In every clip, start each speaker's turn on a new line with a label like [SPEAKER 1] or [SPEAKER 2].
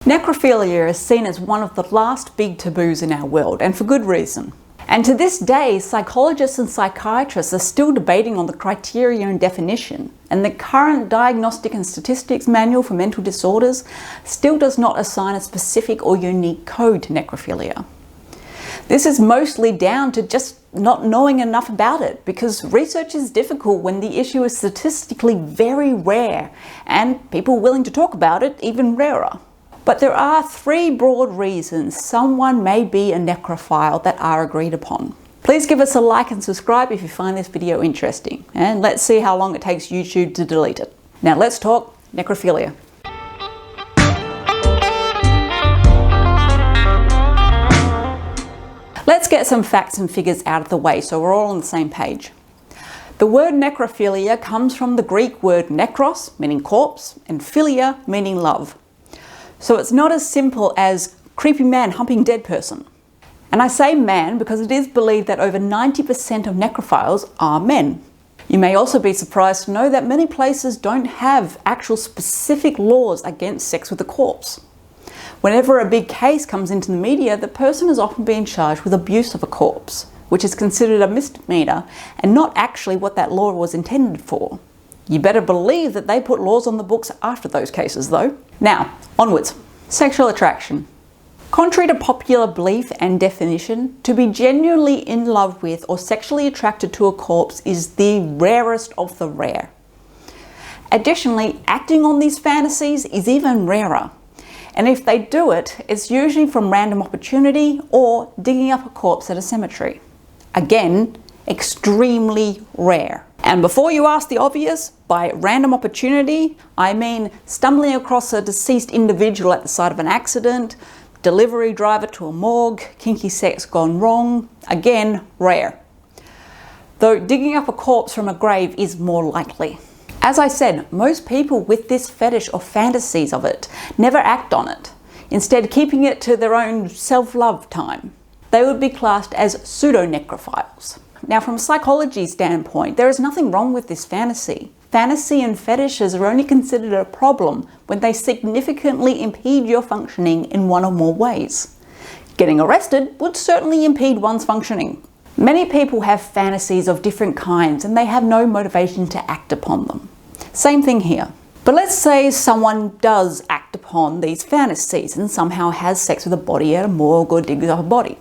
[SPEAKER 1] Necrophilia is seen as one of the last big taboos in our world, and for good reason. And to this day, psychologists and psychiatrists are still debating on the criteria and definition, and the current Diagnostic and Statistics Manual for Mental Disorders still does not assign a specific or unique code to necrophilia. This is mostly down to just not knowing enough about it, because research is difficult when the issue is statistically very rare, and people willing to talk about it even rarer. But there are three broad reasons someone may be a necrophile that are agreed upon. Please give us a like and subscribe if you find this video interesting, and let's see how long it takes YouTube to delete it. Now let's talk necrophilia. Let's get some facts and figures out of the way so we're all on the same page. The word necrophilia comes from the Greek word nekros, meaning corpse, and philia, meaning love. So it's not as simple as creepy man humping dead person. And I say man because it is believed that over 90% of necrophiles are men. You may also be surprised to know that many places don't have actual specific laws against sex with a corpse. Whenever a big case comes into the media, the person is often being charged with abuse of a corpse, which is considered a misdemeanor and not actually what that law was intended for. You better believe that they put laws on the books after those cases though. Now, onwards. Sexual attraction. Contrary to popular belief and definition, to be genuinely in love with or sexually attracted to a corpse is the rarest of the rare. Additionally, acting on these fantasies is even rarer. And if they do it, it's usually from random opportunity or digging up a corpse at a cemetery. Again, extremely rare. And before you ask the obvious, by random opportunity, I mean stumbling across a deceased individual at the site of an accident, delivery driver to a morgue, kinky sex gone wrong, again, rare. Though digging up a corpse from a grave is more likely. As I said, most people with this fetish or fantasies of it never act on it, instead keeping it to their own self-love time. They would be classed as pseudo-necrophiles. Now, from a psychology standpoint, there is nothing wrong with this fantasy. Fantasy and fetishes are only considered a problem when they significantly impede your functioning in one or more ways. Getting arrested would certainly impede one's functioning. Many people have fantasies of different kinds and they have no motivation to act upon them. Same thing here. But let's say someone does act upon these fantasies and somehow has sex with a body at a morgue or digs up a body.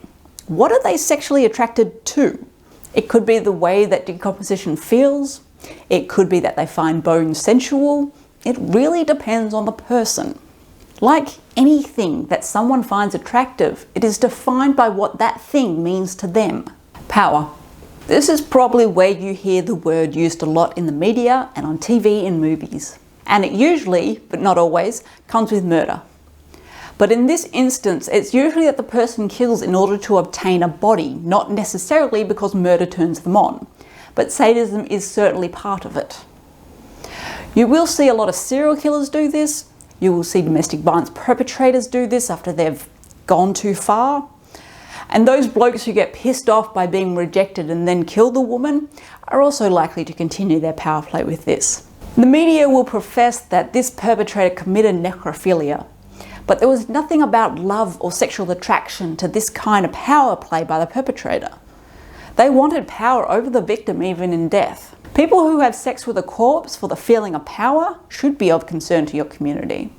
[SPEAKER 1] What are they sexually attracted to? It could be the way that decomposition feels. It could be that they find bones sensual. It really depends on the person. Like anything that someone finds attractive, it is defined by what that thing means to them. Power. This is probably where you hear the word used a lot in the media and on TV and movies. And it usually, but not always, comes with murder. But in this instance, it's usually that the person kills in order to obtain a body, not necessarily because murder turns them on. But sadism is certainly part of it. You will see a lot of serial killers do this. You will see domestic violence perpetrators do this after they've gone too far. And those blokes who get pissed off by being rejected and then kill the woman are also likely to continue their power play with this. The media will profess that this perpetrator committed necrophilia, but there was nothing about love or sexual attraction to this kind of power play by the perpetrator. They wanted power over the victim even in death. People who have sex with a corpse for the feeling of power should be of concern to your community.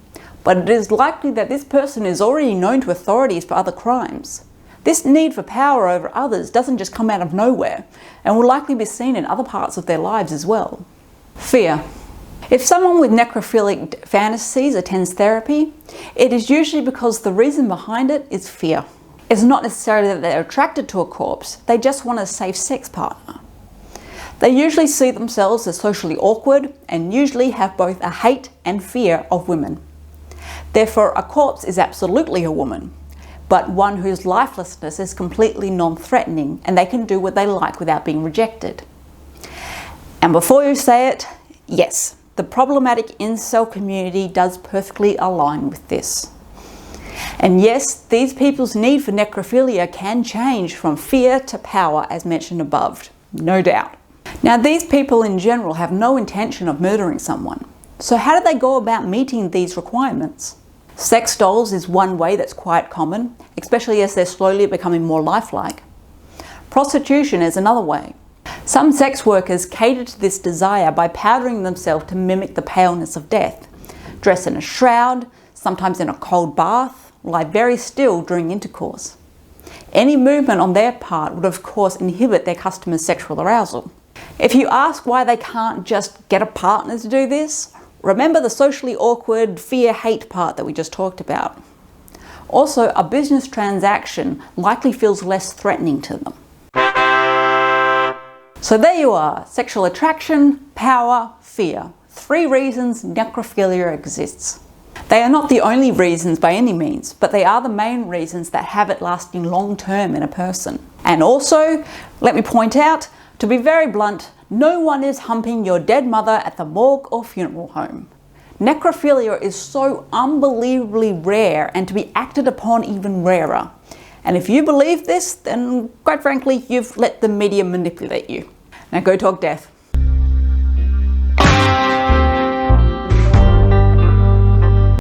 [SPEAKER 1] But it is likely that this person is already known to authorities for other crimes. This need for power over others doesn't just come out of nowhere and will likely be seen in other parts of their lives as well. Fear. If someone with necrophilic fantasies attends therapy, it is usually because the reason behind it is fear. It's not necessarily that they're attracted to a corpse, they just want a safe sex partner. They usually see themselves as socially awkward and usually have both a hate and fear of women. Therefore, a corpse is absolutely a woman, but one whose lifelessness is completely non-threatening and they can do what they like without being rejected. And before you say it, yes, the problematic incel community does perfectly align with this. And yes, these people's need for necrophilia can change from fear to power as mentioned above, no doubt. Now, these people in general have no intention of murdering someone. So how do they go about meeting these requirements? Sex dolls is one way that's quite common, especially as they're slowly becoming more lifelike. Prostitution is another way. Some sex workers cater to this desire by powdering themselves to mimic the paleness of death, dress in a shroud, sometimes in a cold bath, lie very still during intercourse. Any movement on their part would of course inhibit their customers' sexual arousal. If you ask why they can't just get a partner to do this, remember the socially awkward fear-hate part that we just talked about. Also, a business transaction likely feels less threatening to them. So there you are, sexual attraction, power, fear. 3 reasons necrophilia exists. They are not the only reasons by any means, but they are the main reasons that have it lasting long term in a person. And also, let me point out, to be very blunt, no one is humping your dead mother at the morgue or funeral home. Necrophilia is so unbelievably rare and to be acted upon even rarer. And if you believe this, then quite frankly, you've let the media manipulate you. Now go talk death.